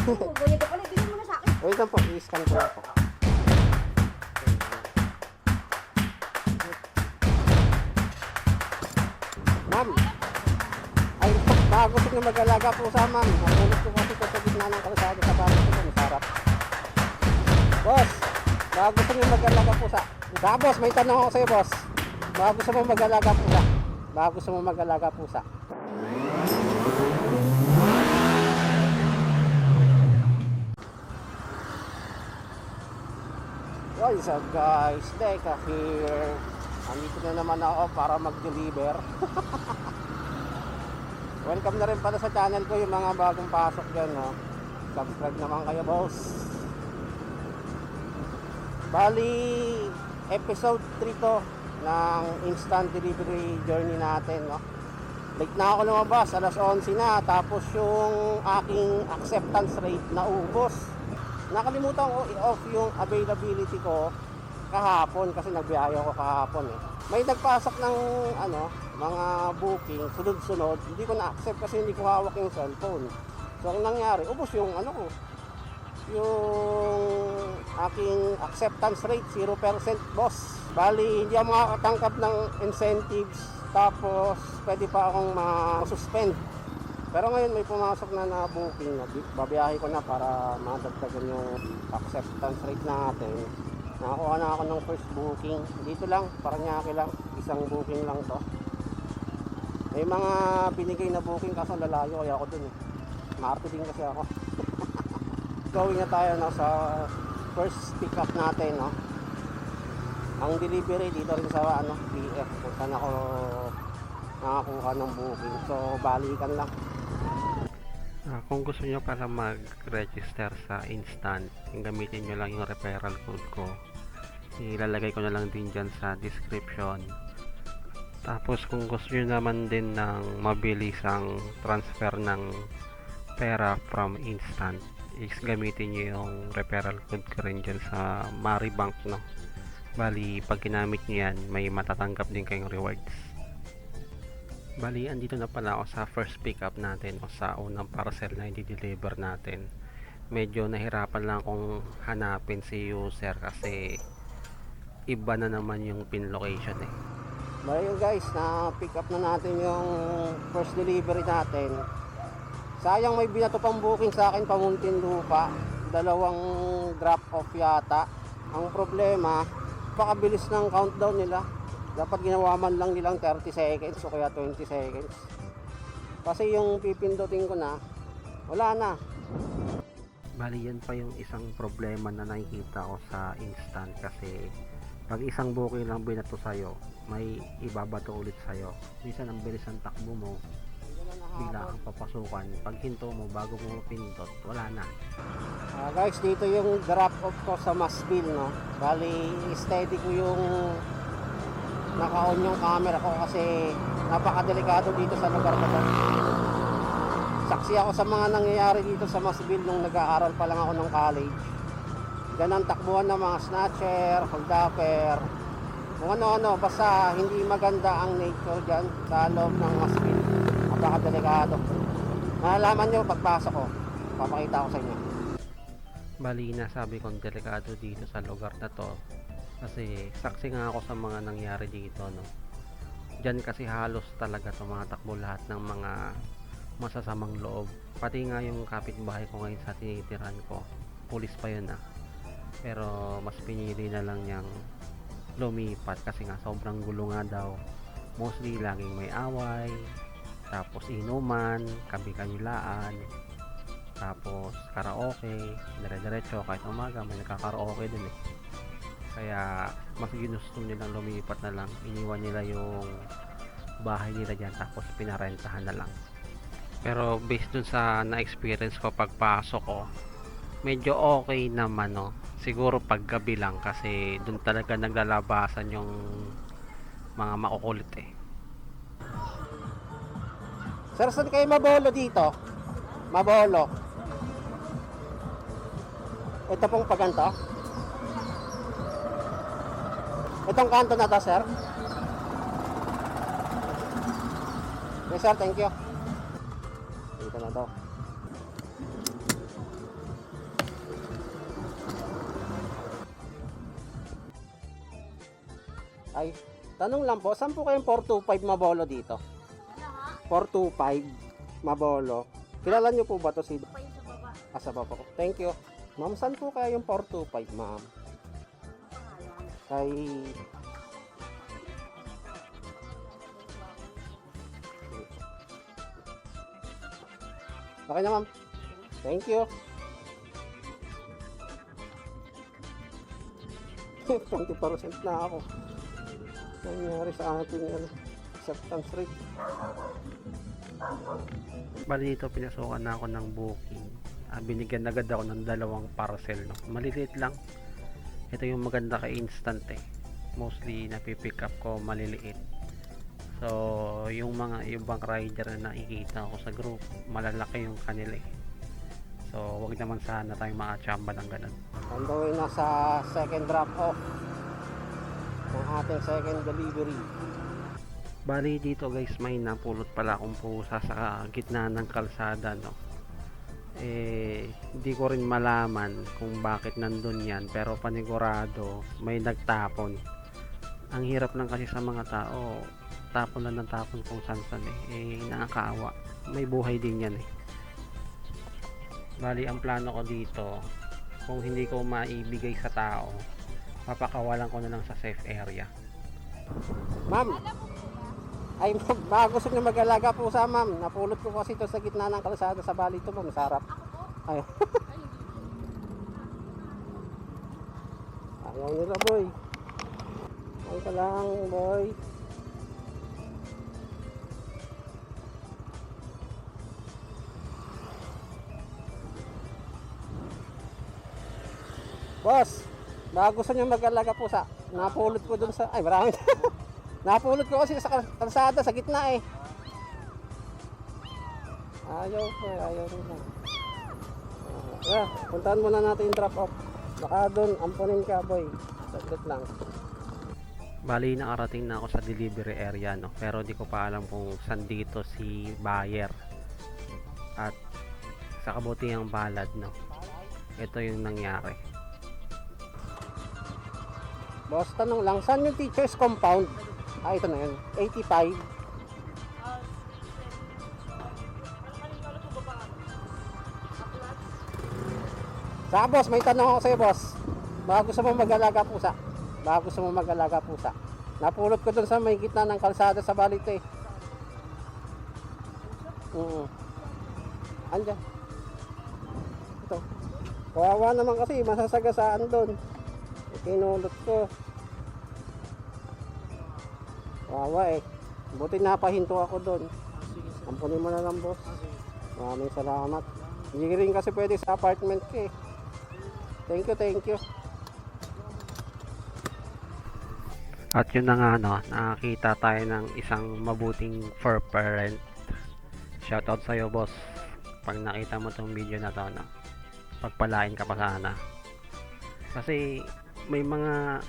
Buyag ka ulit. Bigyan mo na sa akin. Wait lang po, i-scan ko lang po. Ma'am, ay baka gusto nyo mag-alaga po sa ma'am. Nahulog ko kasi sa gitna ng kalsada sa bahay ko sa harap. Boss, baka gusto nyo mag-alaga po sa... Boss, may tanong ako sa'yo, boss. Baka gusto mo mag-alaga po sa... Baka gusto mo mag-alaga po sa... What's up guys, Deka here. Andito na naman ako para mag-deliver. Welcome na rin pala sa channel ko yung mga bagong pasok dyan, no? Subscribe naman kayo, boss. Bali, episode 3 to ng instant delivery journey natin, no? Late na ako lumabas, alas 11 na. Tapos yung aking acceptance rate na ubos. Nakalimutan ko i-off yung availability ko kahapon kasi nagbiyahe ako kahapon eh. May nagpasok ng mga booking sunod-sunod, hindi ko na-accept kasi hindi ko hawak yung cellphone. So ang nangyari, ubos yung yung aking acceptance rate 0% boss. Bali hindi ako makakatangkap ng incentives, tapos pwede pa akong ma-suspend. Pero ngayon may pumasok na booking, babiyahe ko na para madagdagan yung acceptance rate natin. Nakakuha na ako ng first booking. Dito lang, Paranaque lang, isang booking lang to. May mga binigay na booking kaso lalayo kaya ako dun eh. Maarte din kasi ako. Going na tayo sa first pick up natin, no. Ang delivery dito rin sa PF kung saan ako nakakuha ng booking. So balikan lang. Kung gusto nyo para mag-register sa instant, gamitin nyo lang yung referral code ko. Ilalagay ko na lang din dyan sa description. Tapos kung gusto nyo naman din ng mabilisang transfer ng pera from instant, is gamitin nyo yung referral code ko rin dyan sa Maribank, no. Bali pag ginamit nyo yan, may matatanggap din kayong rewards. Bali, andito na pala ako sa first pickup natin o sa unang parcel na i-deliver natin. Medyo nahirapan lang akong hanapin si user kasi iba na naman yung pin location eh. Bali guys, na pick up na natin yung first delivery natin. Sayang may binato pang booking sa akin pamuntin lupa. Dalawang drop off yata. Ang problema, pakabilis ng countdown nila. Dapat ginawa man lang nilang 30 seconds o kaya 20 seconds. Kasi yung pipindutin ko na, wala na. Bali yan pa yung isang problema na nakikita ko sa instant kasi pag isang booking lang binato sa'yo, may ibabato ulit sa'yo. Minsan ang bilis ng takbo mo, bigla kang papasukan. Pag hinto mo bago mo mapindot, wala na. Guys, dito yung drop off ko sa Masville, no. Bali, steady ko yung naka-on yung camera ko kasi napakadelikado dito sa lugar na to. Saksi ako sa mga nangyayari dito sa Masville nung nag-aaral pa lang ako ng college. Ganang takbuhan ng mga snatcher, holdupper, kung ano-ano, basta hindi maganda ang nature dyan sa loob ng Masville. Napakadelikado. Nalalaman nyo pagpasok ko, papakita ko sa inyo. Bali na sabi kong delikado dito sa lugar na to kasi saksi nga ako sa mga nangyari dito, no. Diyan kasi halos talaga tumatakbo lahat ng mga masasamang loob. Pati nga yung kapitbahay ko ngayon sa tinitiran ko, pulis pa yun pero mas pinili na lang niyang lumipat kasi nga sobrang gulo nga daw. Mostly laging may away, tapos inuman, kabi-kabilaan, tapos karaoke, dire-diretso kahit umaga may nagkakaraoke din eh. Kaya mas ginusto nilang lumipat na lang, iniwan nila yung bahay nila dyan tapos pinarentahan na lang. Pero based dun sa na-experience ko pagpasok ko, medyo okay naman, no. Siguro pag gabi lang kasi dun talaga naglalabasan yung mga makukulit eh. Sir, saan kayo mabolo dito? Mabolo. Ito pong paganto. Itong kanto na to, sir. Yes, sir. Thank you. Dito na to. Ay, tanong lang po, saan po kayong 425 Mabolo dito? Ano ha? 425 Mabolo. Kilala niyo po ba to si... Pa yun sa baba. Asa ba po? Thank you. Ma'am, saan po kaya yung 425, ma'am? Pangalan. Kay... Okay na, ma'am. Thank you. 20% na ako. Nangyari sa ating acceptance rate. Bali dito pinasukan na ako ng booking. Binigyan agad ako ng 2 parcel, no. Maliliit lang. Ito yung maganda kay instant eh. Mostly napipick up ko maliliit. So yung mga ibang rider na nakikita ko sa group, malalaki yung kanila eh. So wag naman sana tayong makachamba ng ganun. On the way na sa second drop off ng ating second delivery. Bali dito guys, may napulot pala akong pusa sa gitna ng kalsada, no. Hindi ko rin malaman kung bakit nandun yan, pero panigurado may nagtapon. Ang hirap lang kasi sa mga tao, tapon lang ng tapon kung saan nakakaawa. May buhay din yan eh. Bali ang plano ko dito, kung hindi ko maibigay sa tao, papakawalan ko na lang sa safe area. Ma'am, ay ma'am, baka gusto niyo mag-alaga po sa ma'am. Napulot ko kasi ito sa gitna ng kalsada sa bali ito, ma'am, sarap. Ay. Ayaw nila, boy. Ay ka lang, boy. Boss, baka gusto niyo mag-alaga po sa napulot ko dun sa... Ay, marami. Napulot ko kasi sa kalsada, sa gitna eh. Ayaw po, ayaw nila. Puntahan muna natin yung drop off. Baka doon, ampunin ka, boy. Saglit lang. Bali nakarating na ako sa delivery area, no, pero di ko pa alam kung saan dito si buyer. At sa kabutihang balad, no, ito yung nangyari. Boss, tanong lang, saan yung teacher's compound? Ah, ito na yun. 85. Sa boss, may tanong ako sa'yo, boss. Baka gusto mo mag-alaga pusa. Baka gusto mo mag-alaga pusa. Napulot ko dun sa may gitna ng kalsada sa Balito eh. Andyan. Ito. Kawawa naman kasi, masasagasaan dun. Kinulot ko. Kawawa eh. Buti napahinto ako dun. Ampunin mo na lang, boss. Maraming salamat. Hindi rin kasi pwede sa apartment ko eh. Thank you, thank you. At yun na nga, no, nakakita tayo ng isang mabuting fur parent. Shoutout sa'yo, boss. Pag nakita mo tong video na to, no, pagpalain ka pa sana. Kasi may mga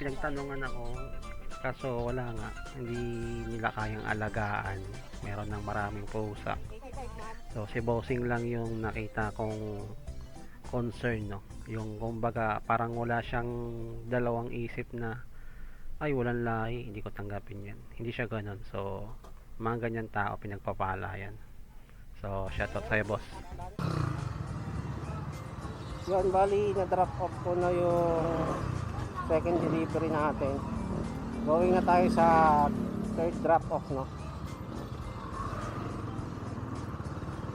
pinagtanungan ako, kaso wala nga, hindi nila kayang alagaan. Meron ng maraming pusa. So si bossing lang yung nakita kong concern, no. Yung kumbaga parang wala siyang dalawang isip na ay walang lahi, hindi ko tanggapin yan. Hindi siya ganun. So mga ganyan tao pinagpapala yan. So shoutout sa'yo, boss. Yun, bali na drop off ko na yung second delivery natin. Going na tayo sa third drop off, no.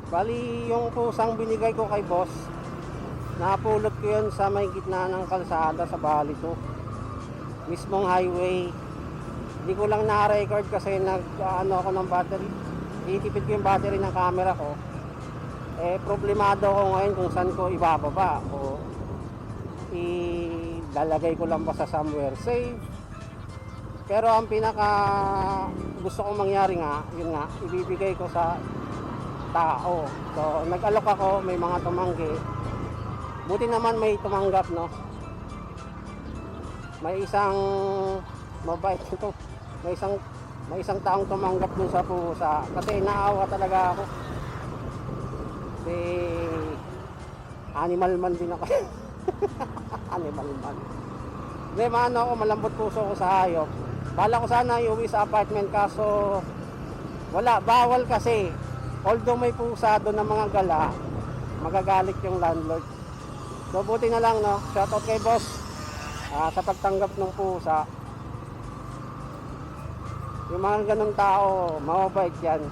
Bali yung pusang binigay ko kay boss, napulot ko yun sa may gitna ng kalsada sa Balito, mismong highway. Hindi ko lang na-record kasi nag-ano ako ng battery, itipid ko yung battery ng camera ko. Problemado ko ngayon kung saan ko ibababa o ilalagay ko lang ba sa somewhere safe. Pero ang pinaka gusto kong mangyari nga, yun nga, ibibigay ko sa tao. So nag-alok ako, may mga tumanggi. Buti naman may tumanggap, no. May isang mabait ito. May isang taong tumanggap dun sa pusa kasi naawa talaga ako. Animal man din ako. Animal man. Hindi, maano ako, malambot puso ko sa hayop. Bala ko sana iuwi sa apartment kaso wala, bawal kasi. Although may pusa doon ng mga gala, magagalit yung landlord. So buti na lang, no? Shoutout kay boss sa pagtanggap ng pusa. Yung mga ganun tao, mababait yan.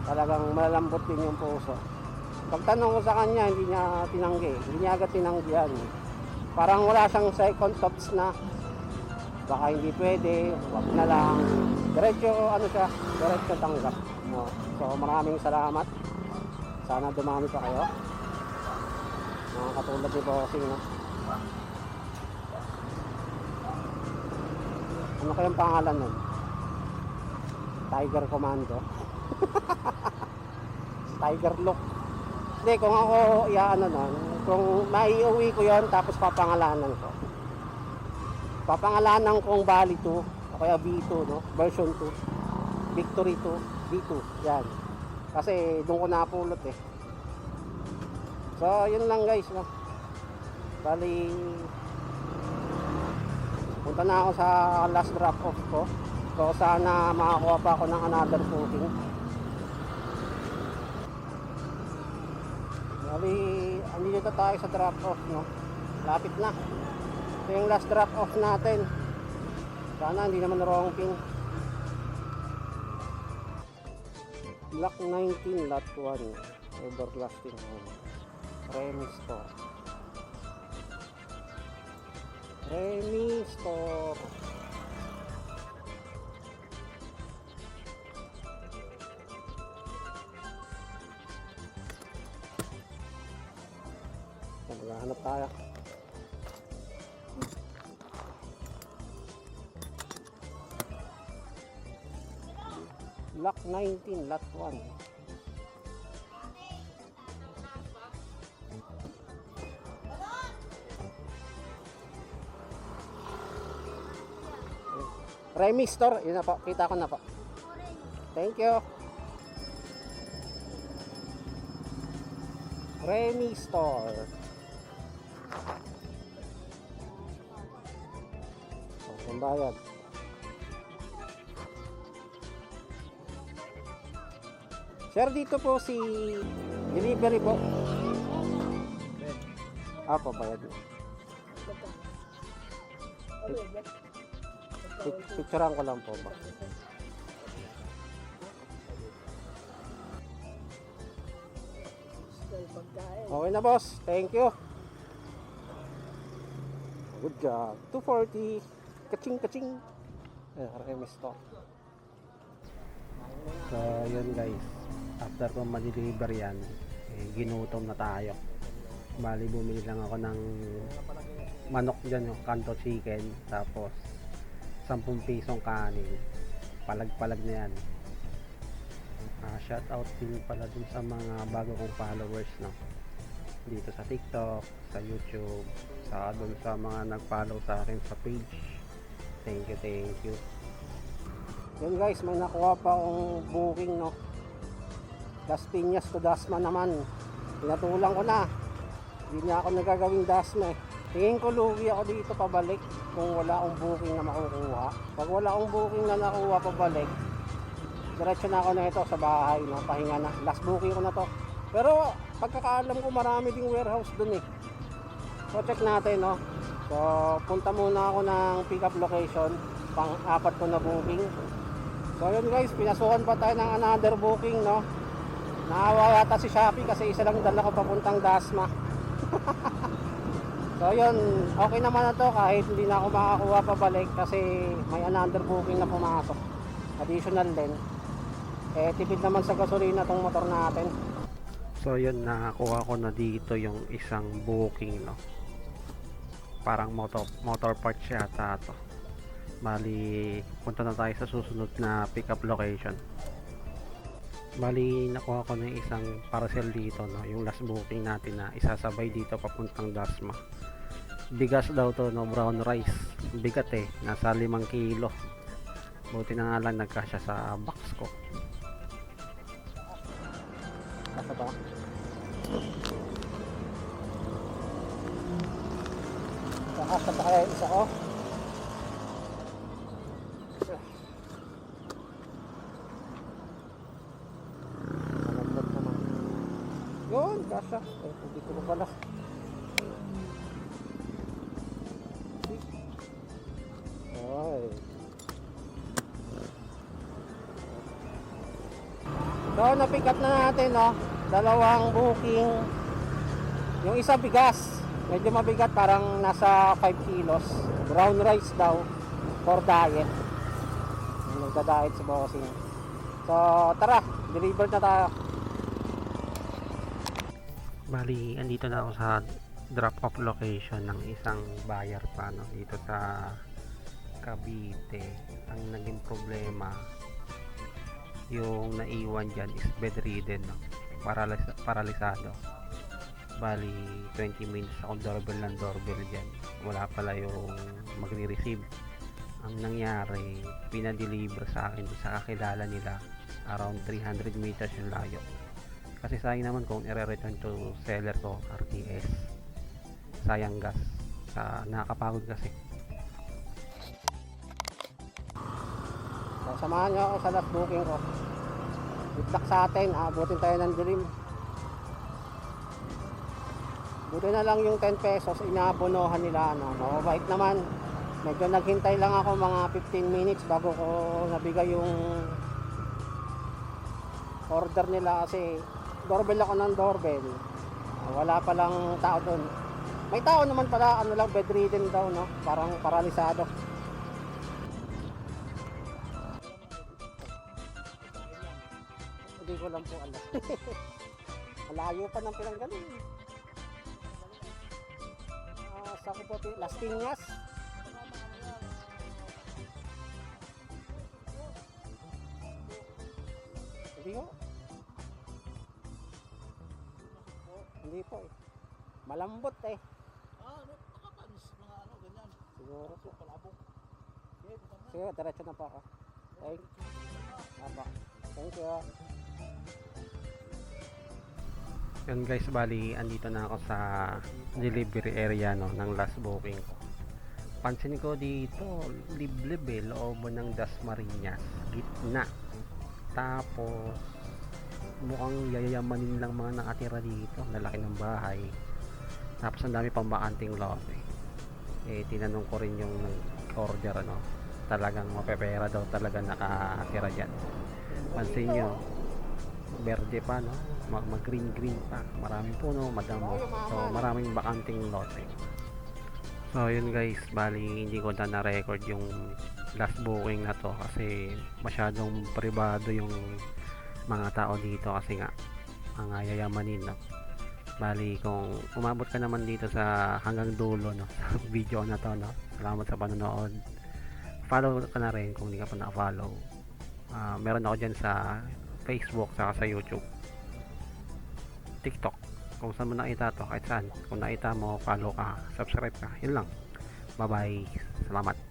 Talagang malalambot din yung puso. Pagtanong ko sa kanya, hindi niya tinanggi. Hindi niya agad tinanggi yan. Parang wala siyang second thoughts na baka hindi pwede, wag na lang. Diretso, ano siya, diretso tanggap. No? So maraming salamat. Sana dumami pa kayo. Mga katulad ni Bossing, no? Ano kayang pangalan nun? Tiger Commando. Tiger Look. Hindi, kung ako iaano nun, kung maiuwi ko yon tapos papangalanan ko. Papangalanan kong Bali 2 o kaya B2, no? Version 2. Victory 2, B2. Yan. Kasi doon ko napulot eh. So, yun lang guys, no? Bali, punta na ako sa last drop off ko. So, sana makakuha pa ako ng another booking. Bali, andito tayo sa drop off, no? Lapit na. Ito yung last drop off natin. Sana hindi naman wrong pin. Block 19 lot 1 everlasting home. Remy Store. Remy Store. Maghahanap tayo. Block 19 lot 1. Remy Store, yun na po, kita ko na po. Thank you. Remy Store. Pambayad. Sir, dito po si delivery po. Apo, bayad. Picturean ko lang po ba. Okay na boss, thank you. Good job. 240. Kaching kaching. Remy Store. So yun guys, after ko ma-deliver yan, ginutom na tayo. Bali bumili lang ako ng manok dyan, yung kanto chicken, tapos 10 pisong kanin. Palag-palag na yan. Shout out din pala dun sa mga bago kong followers, no? Dito sa TikTok, sa YouTube, dun sa mga nag-follow sa akin sa page. Thank you. Yun guys, may nakuha pa akong booking, no? Las Piñas to Dasma naman. Pinatulang ko na. Hindi na ako nagagawing Dasma eh. Tingin ko lugi ako dito pabalik kung wala akong booking na makukuha. Pag wala akong booking na nakuha pabalik, diretso na ako na ito sa bahay, no? Pahinga na. Last booking ko na to. Pero pagkakaalam ko marami ding warehouse dun eh. So check natin, no? So punta muna ako ng pick up location. Pang-apat ko na booking. So yun guys, pinasukan pa tayo ng another booking, no? Naawa yata si Shopee kasi isa lang dala ko papuntang Dasma. So yun, okay naman na to kahit hindi na ako makakuha pabalik kasi may another booking na pumasok. Additional din. Tipid naman sa gasolina tong motor natin. So yun, nakakuha ko na dito yung isang booking, no? Parang motor parts yata to. Bali, punta na tayo sa susunod na pick up location. Bali, nakuha ko na yung isang parcel dito, no? Yung last booking natin na isasabay dito papuntang Dasma. Bigas daw to, no? Brown rice. Bigat eh, nasa 5 kilo. Buti na nga lang nagkasya sa box ko. Kasa ba? Kakasa ba kaya isa ko? Yun, kasha. Hindi ko pala. Ay. So, napikat na natin, no? Dalawang booking. Yung isa bigas. Medyo mabigat, parang nasa 5 kilos. Brown rice daw for diet. Nagda-diet si bossing. So, tara, deliver na tayo. Bali, andito na ako sa drop-off location ng isang buyer pa, no? Dito sa Cavite. Ang naging problema, yung naiwan dyan is bedridden, no? Paralisado. Bali, 20 minutes ako doorbell dyan. Wala pala yung magre-receive. Ang nangyari, pinadeliver sa akin sa kakilala nila, around 300 meters yung layo. Kasi sayang naman kung i-return to seller ko, RTS. Sayang gas. Nakakapagod kasi. So, samahan nyo ako sa last booking ko. Good luck sa atin, abutin tayo ng dilim. Buti na lang yung 10 pesos inaabonohan nila, no? Mababait naman. Medyo naghintay lang ako mga 15 minutes bago ko nabigay yung order nila kasi doorbell ako ng doorbell. Wala palang tao doon. May tao naman pala, ano lang, bedridden daw, no? Parang paralisado. Hindi ko lang po alam. Malayo pa ng pinanggaling. Sa ko po, Las Piñas. Hindi ko. Hindi po eh. Malambot eh. Nakapanis mga ano, ganyan. Siguro po. Palabok. Sige, diretso na po ako. Thank you. Yun guys, bali andito na ako sa delivery area, no, ng last booking ko. Pansin ko dito, liblib eh, loob ng Dasmariñas, gitna. Tapos mukhang yayamanin lang mga nakatira dito, lalaki ng bahay. Tapos ang dami pang bakanting lote. Tinanong ko rin yung order, ano, talagang mapepera daw talaga nakatira dyan. Pansin nyo, verde pa, no, mag green pa, maraming puno, madamo. So maraming bakanting lote. So yun guys, bali hindi ko na record yung last booking na to kasi masyadong privado yung mga tao dito kasi nga ang yayamanin, no. Bali kung umabot ka naman dito sa hanggang dulo, no, sa video na to, no, salamat sa panonood. Follow ka na rin kung hindi ka pa na-follow. Meron ako dyan sa Facebook saka sa YouTube, TikTok, kung saan mo nakita to, kahit saan. Kung nakita mo, follow ka, subscribe ka, yun lang. Bye bye, salamat.